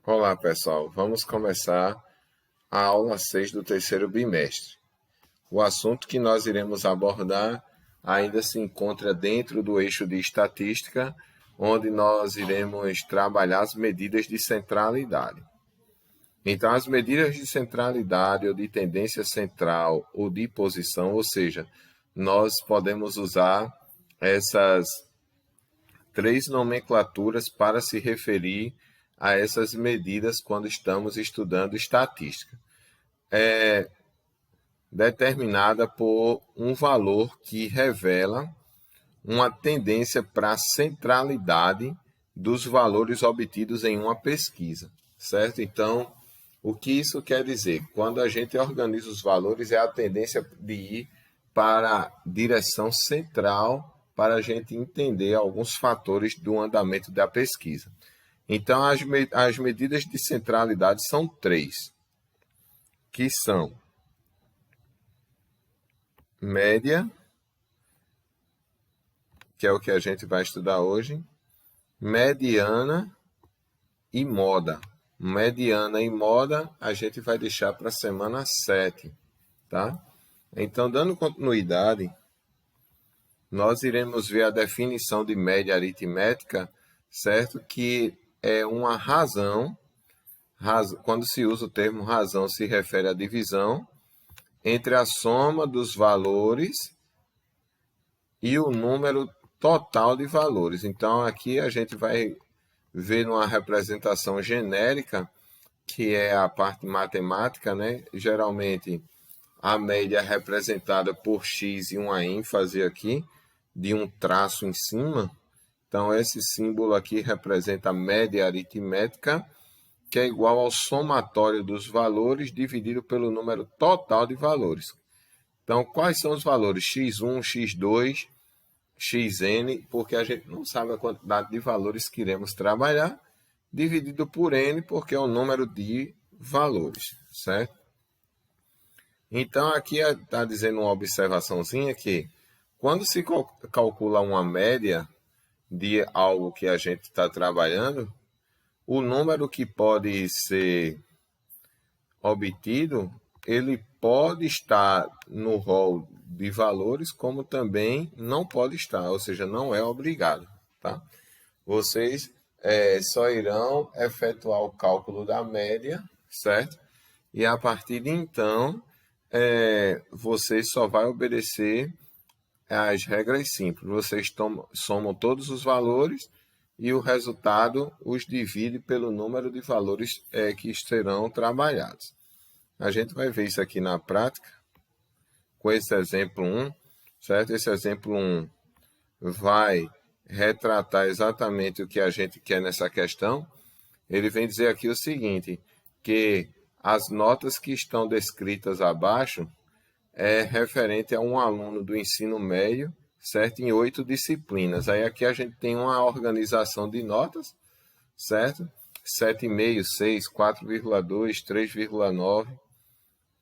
Olá, pessoal. Vamos começar a aula 6 do terceiro bimestre. O assunto que nós iremos abordar ainda se encontra dentro do eixo de estatística, onde nós iremos trabalhar as medidas de centralidade. Então, as medidas de centralidade ou de tendência central ou de posição, ou seja, nós podemos usar essas três nomenclaturas para se referir a essas medidas quando estamos estudando estatística. É determinada por um valor que revela uma tendência para a centralidade dos valores obtidos em uma pesquisa, certo? Então, o que isso quer dizer? Quando a gente organiza os valores, é a tendência de ir para a direção central para a gente entender alguns fatores do andamento da pesquisa. Então, as medidas de centralidade são três, que são média, que é o que a gente vai estudar hoje, mediana e moda. Mediana e moda a gente vai deixar para a semana 7, tá? Então, dando continuidade, nós iremos ver a definição de média aritmética, certo? Que é uma razão, quando se usa o termo razão, se refere à divisão entre a soma dos valores e o número total de valores. Então, aqui a gente vai ver numa representação genérica, que é a parte matemática, né? Geralmente, a média é representada por x e uma ênfase aqui, de um traço em cima. Então, esse símbolo aqui representa a média aritmética, que é igual ao somatório dos valores dividido pelo número total de valores. Então, quais são os valores? x1, x2, xn, porque a gente não sabe a quantidade de valores que iremos trabalhar, dividido por n, porque é o número de valores, certo? Então, aqui está dizendo uma observaçãozinha que, quando se calcula uma média de algo que a gente está trabalhando, o número que pode ser obtido, ele pode estar no rol de valores, como também não pode estar, ou seja, não é obrigado, tá? Vocês só irão efetuar o cálculo da média, certo? E a partir de então, vocês só vai obedecer às regras simples. Vocês somam todos os valores e o resultado os divide pelo número de valores que serão trabalhados. A gente vai ver isso aqui na prática, com esse exemplo 1, certo? Esse exemplo 1 vai retratar exatamente o que a gente quer nessa questão. Ele vem dizer aqui o seguinte, que as notas que estão descritas abaixo é referente a um aluno do ensino médio, certo? Em 8 disciplinas. Aí aqui a gente tem uma organização de notas, certo? 7,5, 6, 4,2, 3,9,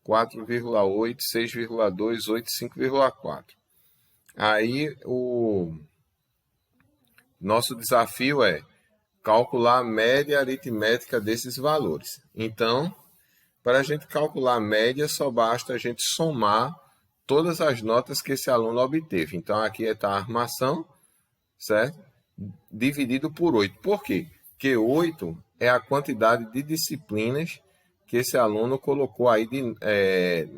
4,8, 6,2, 8, 5,4. Aí o nosso desafio é calcular a média aritmética desses valores. Então, para a gente calcular a média, só basta a gente somar todas as notas que esse aluno obteve. Então, aqui está a armação, certo? Dividido por 8. Por quê? Porque 8 é a quantidade de disciplinas que esse aluno colocou aí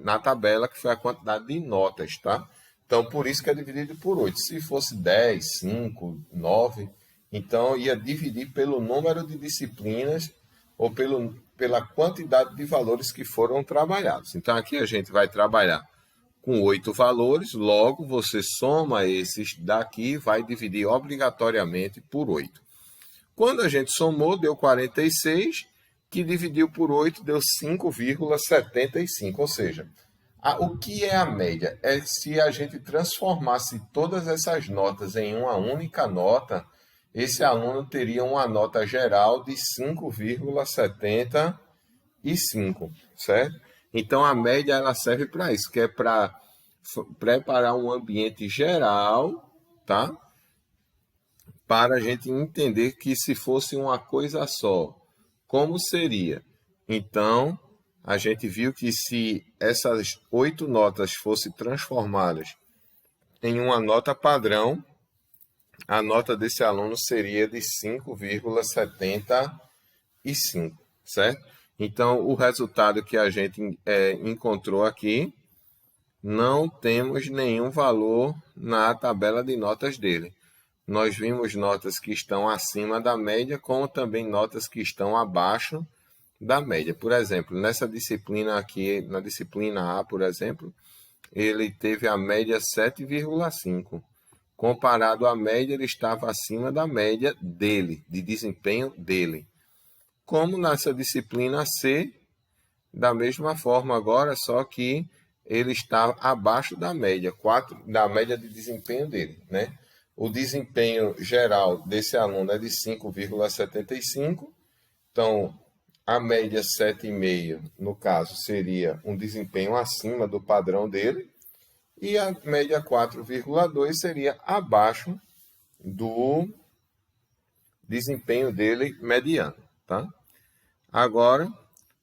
na tabela, que foi a quantidade de notas, tá? Então, por isso que é dividido por 8. Se fosse 10, 5, 9, então ia dividir pelo número de disciplinas ou pela quantidade de valores que foram trabalhados. Então, aqui a gente vai trabalhar com 8 valores, logo você soma esses daqui e vai dividir obrigatoriamente por 8. Quando a gente somou, deu 46, que dividiu por 8 deu 5,75, ou seja, o que é a média? É se a gente transformasse todas essas notas em uma única nota, esse aluno teria uma nota geral de 5,75, certo? Então, a média ela serve para isso, que é para preparar um ambiente geral, tá? Para a gente entender que se fosse uma coisa só, como seria? Então, a gente viu que se essas 8 notas fossem transformadas em uma nota padrão, a nota desse aluno seria de 5,75, certo? Então, o resultado que a gente encontrou aqui, não temos nenhum valor na tabela de notas dele. Nós vimos notas que estão acima da média, como também notas que estão abaixo da média. Por exemplo, nessa disciplina aqui, na disciplina A, por exemplo, ele teve a média 7,5. Comparado à média, ele estava acima da média dele, de desempenho dele. Como nessa disciplina C, da mesma forma agora, só que ele está abaixo da média, da média de desempenho dele, né? O desempenho geral desse aluno é de 5,75, então a média 7,5, no caso, seria um desempenho acima do padrão dele, e a média 4,2 seria abaixo do desempenho dele mediano, tá? Agora,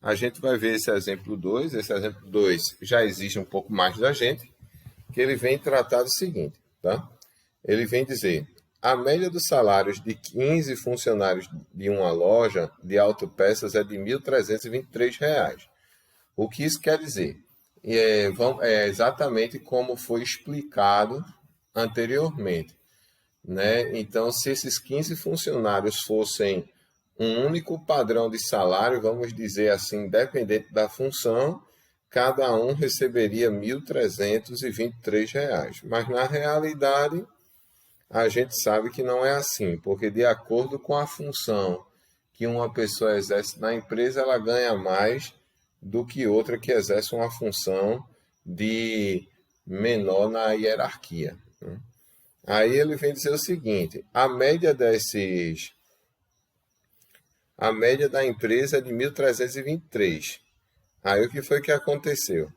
a gente vai ver esse exemplo 2. Esse exemplo 2 já exige um pouco mais da gente, que ele vem tratar do seguinte, tá? Ele vem dizer, a média dos salários de 15 funcionários de uma loja de autopeças é de R$ 1.323. O que isso quer dizer? É exatamente como foi explicado anteriormente, né? Então, se esses 15 funcionários fossem um único padrão de salário, vamos dizer assim, dependente da função, cada um receberia R$ 1.323. Mas, na realidade, a gente sabe que não é assim, porque de acordo com a função que uma pessoa exerce na empresa, ela ganha mais do que outra que exerce uma função de menor na hierarquia. Aí ele vem dizer o seguinte, a média da empresa é de 1.323. Aí o que foi que aconteceu?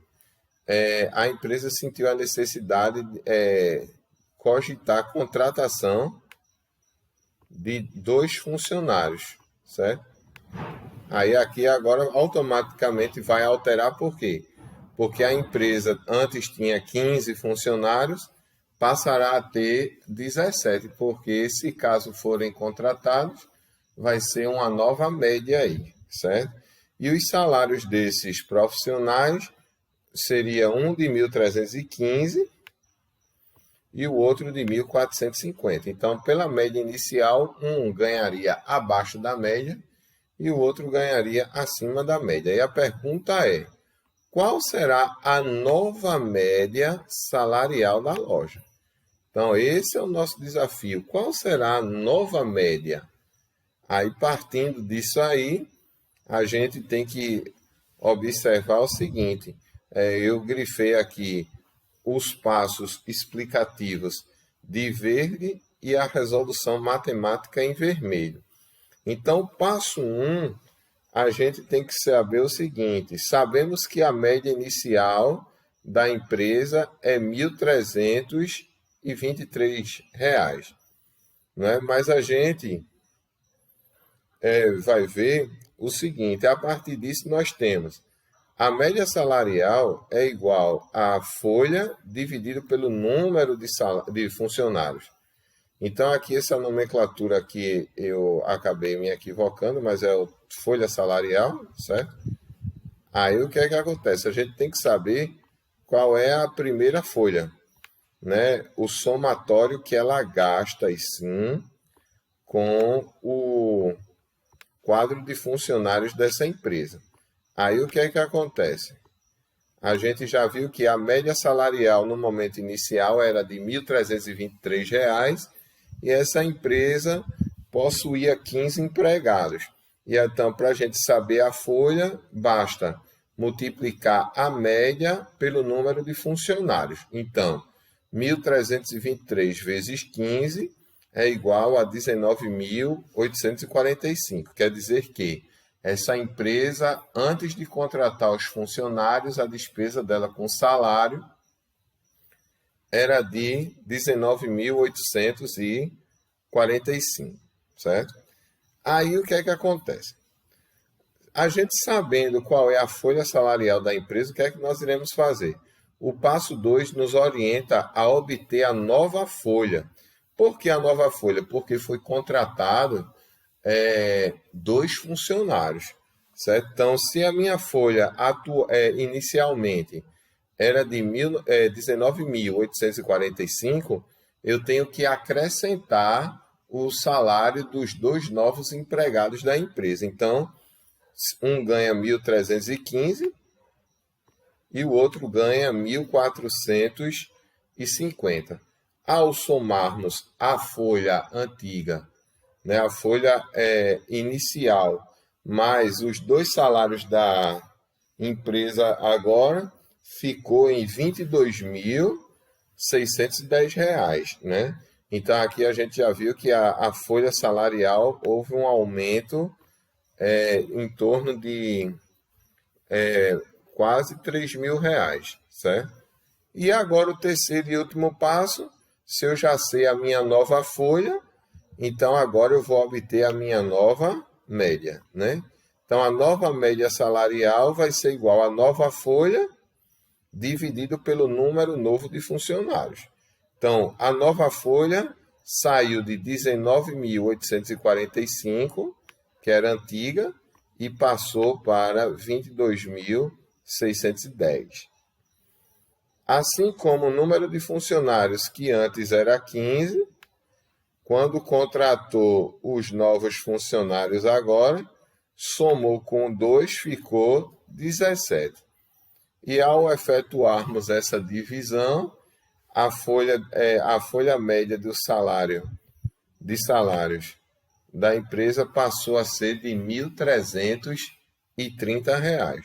A empresa sentiu a necessidade de cogitar a contratação de 2 funcionários, certo? Aí aqui agora automaticamente vai alterar, por quê? Porque a empresa antes tinha 15 funcionários, passará a ter 17, porque se caso forem contratados, vai ser uma nova média aí, certo? E os salários desses profissionais seria um de 1.315 e o outro de 1.450. Então, pela média inicial, um ganharia abaixo da média e o outro ganharia acima da média. E a pergunta é, qual será a nova média salarial da loja? Então, esse é o nosso desafio. Qual será a nova média? Aí, partindo disso aí, a gente tem que observar o seguinte. Eu grifei aqui os passos explicativos de verde e a resolução matemática em vermelho. Então, passo 1, a gente tem que saber o seguinte, sabemos que a média inicial da empresa é R$ 1.323, né? Mas a gente vai ver o seguinte, a partir disso nós temos a média salarial é igual à folha dividido pelo número de funcionários. Então, aqui essa nomenclatura aqui eu acabei me equivocando, mas é o folha salarial, certo? Aí o que é que acontece? A gente tem que saber qual é a primeira folha, né? O somatório que ela gasta, e sim, com o quadro de funcionários dessa empresa. Aí o que é que acontece? A gente já viu que a média salarial no momento inicial era de R$ 1.323 e essa empresa possuía 15 empregados. E então, para a gente saber a folha, basta multiplicar a média pelo número de funcionários. Então, 1.323 vezes 15 é igual a 19.845. Quer dizer que essa empresa, antes de contratar os funcionários, a despesa dela com salário era de 19.845, certo? Aí o que é que acontece? a gente sabendo qual é a folha salarial da empresa, o que é que nós iremos fazer? O passo 2 nos orienta a obter a nova folha. Por que a nova folha? Porque foi contratado 2 funcionários, certo? Então, se a minha folha inicialmente era de 19.845, eu tenho que acrescentar o salário dos 2 novos empregados da empresa. Então, um ganha 1.315 e o outro ganha 1.450. Ao somarmos a folha antiga, né, a folha inicial, mais os 2 salários da empresa agora, ficou em R$ 22.610, né? Então, aqui a gente já viu que a folha salarial houve um aumento em torno de quase R$ 3.000, certo? E agora o terceiro e último passo, se eu já sei a minha nova folha, então agora eu vou obter a minha nova média, né? Então a nova média salarial vai ser igual à nova folha dividido pelo número novo de funcionários. Então a nova folha saiu de 19.845, que era antiga, e passou para 22.610. Assim como o número de funcionários que antes era 15, quando contratou os novos funcionários agora, somou com 2, ficou 17. E ao efetuarmos essa divisão, a folha média de salários da empresa passou a ser de R$ 1.330.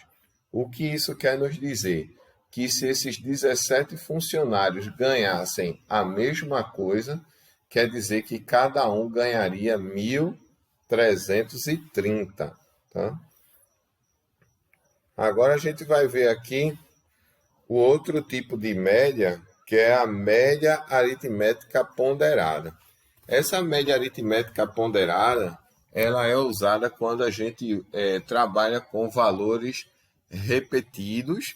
O que isso quer nos dizer? Que se esses 17 funcionários ganhassem a mesma coisa, quer dizer que cada um ganharia 1.330. Tá? Agora a gente vai ver aqui o outro tipo de média, que é a média aritmética ponderada. Essa média aritmética ponderada, ela é usada quando a gente trabalha com valores repetidos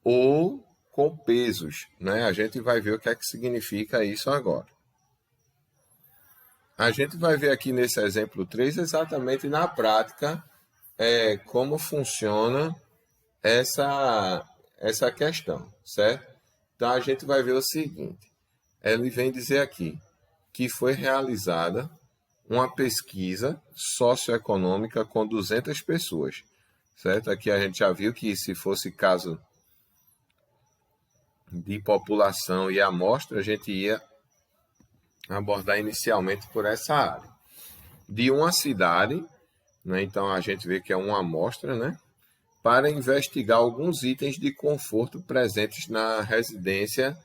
ou com pesos, né? A gente vai ver o que é que significa isso agora. A gente vai ver aqui nesse exemplo 3 exatamente na prática como funciona essa questão, certo? Então a gente vai ver o seguinte, ele vem dizer aqui que foi realizada uma pesquisa socioeconômica com 200 pessoas, certo? Aqui a gente já viu que se fosse caso de população e amostra, a gente ia abordar inicialmente por essa área. De uma cidade, né? Então a gente vê que é uma amostra, né? Para investigar alguns itens de conforto presentes na residência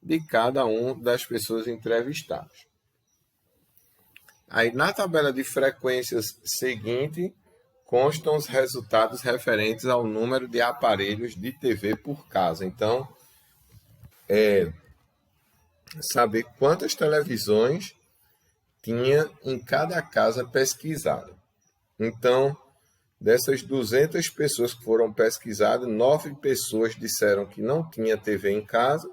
de cada uma das pessoas entrevistadas. Aí na tabela de frequências seguinte, constam os resultados referentes ao número de aparelhos de TV por casa. Então, saber quantas televisões tinha em cada casa pesquisada. Então, dessas 200 pessoas que foram pesquisadas, 9 pessoas disseram que não tinha TV em casa,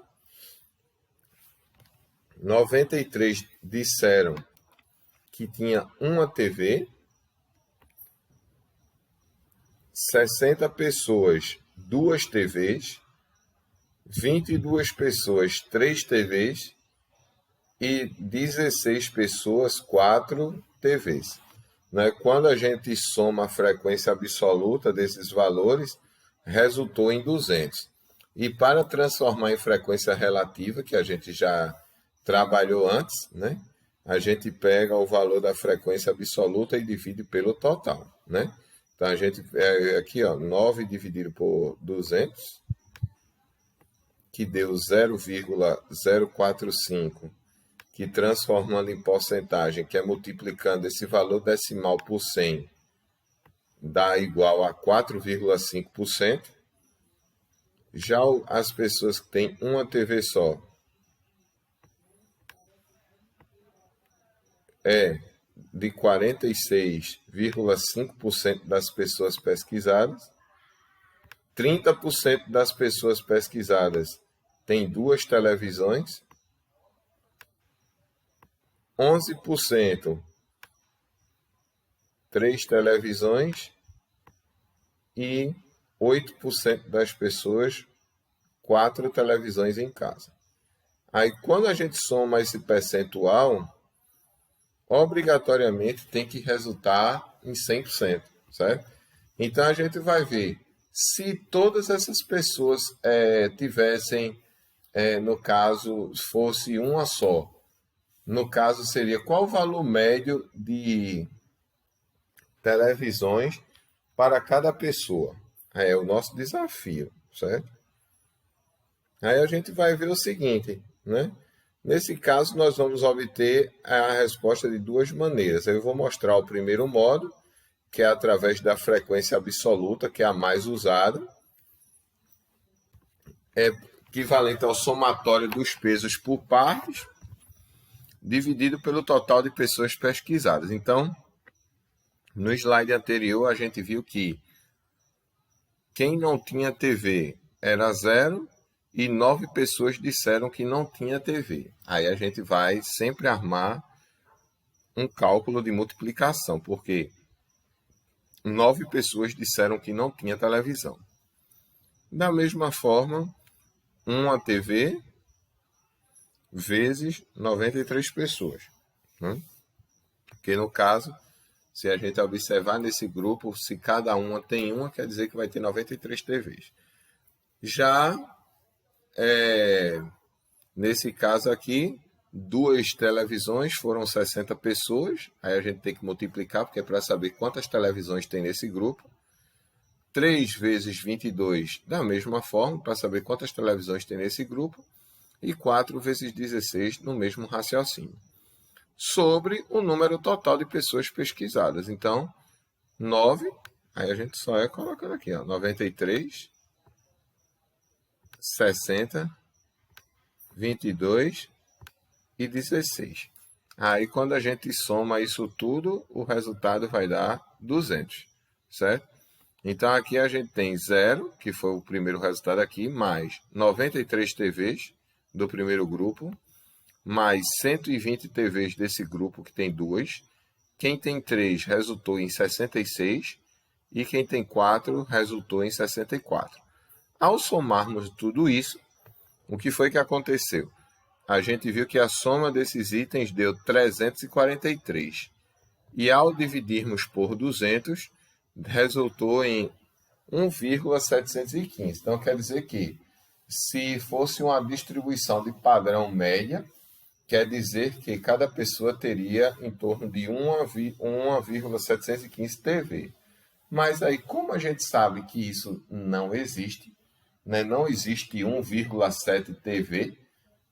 93 disseram que tinha uma TV, 60 pessoas, 2 TVs, 22 pessoas, 3 TVs e 16 pessoas, 4 TVs. Né? Quando a gente soma a frequência absoluta desses valores, resultou em 200. E para transformar em frequência relativa, que a gente já trabalhou antes, né? A gente pega o valor da frequência absoluta e divide pelo total, né? Então, a gente aqui, ó, 9 dividido por 200, que deu 0,045, que transformando em porcentagem, que é multiplicando esse valor decimal por 100, dá igual a 4,5%. Já as pessoas que têm uma TV só, de 46,5% das pessoas pesquisadas. 30% das pessoas pesquisadas têm 2 televisões. 11% 3 televisões e 8% das pessoas 4 televisões em casa. Aí, quando a gente soma esse percentual, obrigatoriamente tem que resultar em 100%, certo? Então, a gente vai ver se todas essas pessoas tivessem, no caso, fosse uma só. No caso, seria qual o valor médio de televisões para cada pessoa. É o nosso desafio, certo? Aí a gente vai ver o seguinte, né? Nesse caso, nós vamos obter a resposta de 2 maneiras. Eu vou mostrar o primeiro modo, que é através da frequência absoluta, que é a mais usada. É equivalente ao somatório dos pesos por partes, dividido pelo total de pessoas pesquisadas. Então, no slide anterior, a gente viu que quem não tinha TV era 0 e 9 pessoas disseram que não tinha TV. Aí a gente vai sempre armar um cálculo de multiplicação, porque 9 pessoas disseram que não tinha televisão. Da mesma forma, uma TV vezes 93 pessoas. Né? Porque no caso, se a gente observar nesse grupo, se cada uma tem uma, quer dizer que vai ter 93 TVs. Já nesse caso aqui, 2 televisões foram 60 pessoas. Aí a gente tem que multiplicar, porque é para saber quantas televisões tem nesse grupo. 3 vezes 22, da mesma forma, para saber quantas televisões tem nesse grupo. E 4 vezes 16, no mesmo raciocínio. Sobre o número total de pessoas pesquisadas. Então, 9, aí a gente só colocando aqui, ó, 93, 60, 22 e 16. Aí, quando a gente soma isso tudo, o resultado vai dar 200, certo? Então, aqui a gente tem 0, que foi o primeiro resultado aqui, mais 93 TVs do primeiro grupo, mais 120 TVs desse grupo, que tem 2. Quem tem 3 resultou em 66 e quem tem 4 resultou em 64. Ao somarmos tudo isso, o que foi que aconteceu? A gente viu que a soma desses itens deu 343. E ao dividirmos por 200, resultou em 1,715. Então, quer dizer que, se fosse uma distribuição de padrão média, quer dizer que cada pessoa teria em torno de 1,715 TV. Mas aí, como a gente sabe que isso não existe, né? Não existe 1,7 TV,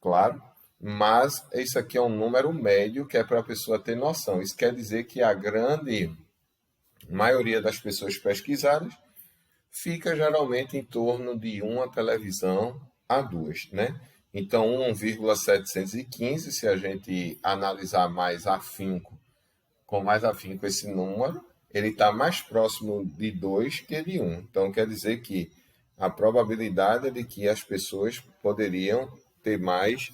claro, mas isso aqui é um número médio que é para a pessoa ter noção. Isso quer dizer que a grande maioria das pessoas pesquisadas fica geralmente em torno de uma televisão a 2, né? Então, 1,715, se a gente analisar mais afinco, com mais afinco esse número, ele está mais próximo de 2 que de 1. Então, quer dizer que a probabilidade é de que as pessoas poderiam ter mais,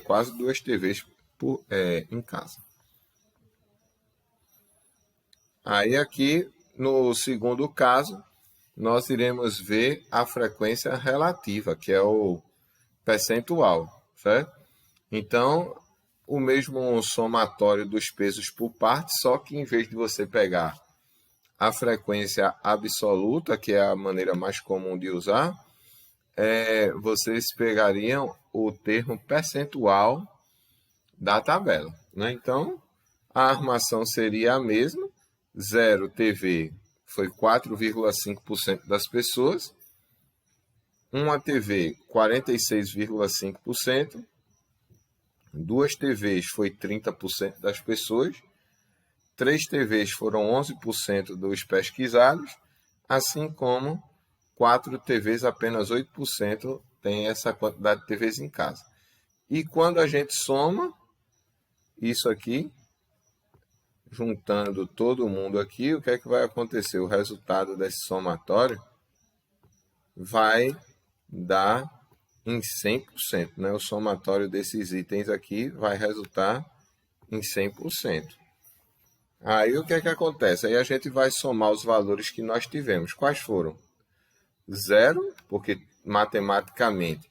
quase 2 TVs em casa. Aí aqui, no segundo caso, nós iremos ver a frequência relativa, que é o percentual, certo? Então, o mesmo somatório dos pesos por parte, só que em vez de você pegar a frequência absoluta, que é a maneira mais comum de usar, vocês pegariam o termo percentual da tabela, né? Então, a armação seria a mesma, 0 TV foi 4,5% das pessoas, uma TV 46,5%, 2 TVs foi 30% das pessoas, 3 TVs foram 11% dos pesquisados, assim como 4 TVs, apenas 8% tem essa quantidade de TVs em casa. E quando a gente soma isso aqui, juntando todo mundo aqui, o que é que vai acontecer? O resultado desse somatório vai dar em 100%, né? O somatório desses itens aqui vai resultar em 100%. Aí o que é que acontece? Aí a gente vai somar os valores que nós tivemos. Quais foram? Zero, porque matematicamente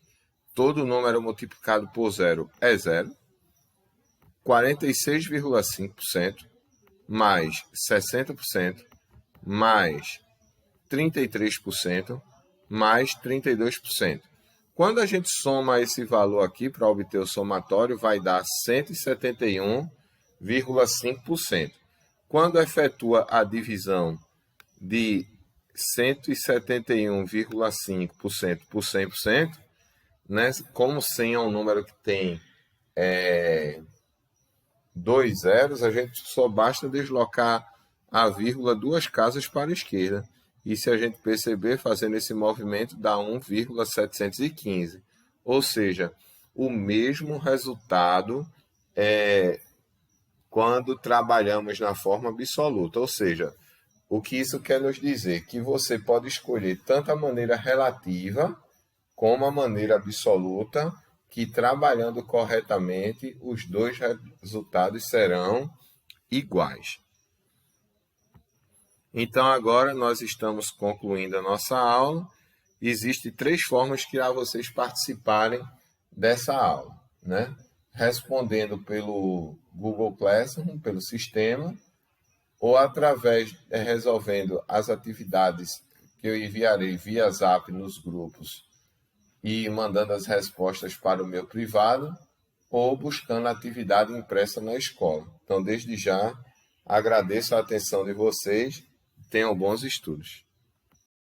todo número multiplicado por zero é zero. 46,5% mais 60% mais 33% mais 32%. Quando a gente soma esse valor aqui para obter o somatório, vai dar 171,5%. Quando efetua a divisão de 171,5% por 100%, né, como 100 é um número que tem dois zeros, a gente só basta deslocar a vírgula duas casas para a esquerda. E se a gente perceber, fazendo esse movimento, dá 1,715. Ou seja, o mesmo resultado quando trabalhamos na forma absoluta. Ou seja, o que isso quer nos dizer? Que você pode escolher tanto a maneira relativa como a maneira absoluta, que trabalhando corretamente, os dois resultados serão iguais. Então, agora nós estamos concluindo a nossa aula. Existem três formas que irá vocês participarem dessa aula, né? Respondendo pelo Google Classroom, pelo sistema, ou através resolvendo as atividades que eu enviarei via Zap nos grupos e mandando as respostas para o meu privado, ou buscando atividade impressa na escola. Então, desde já, agradeço a atenção de vocês. Tenham bons estudos.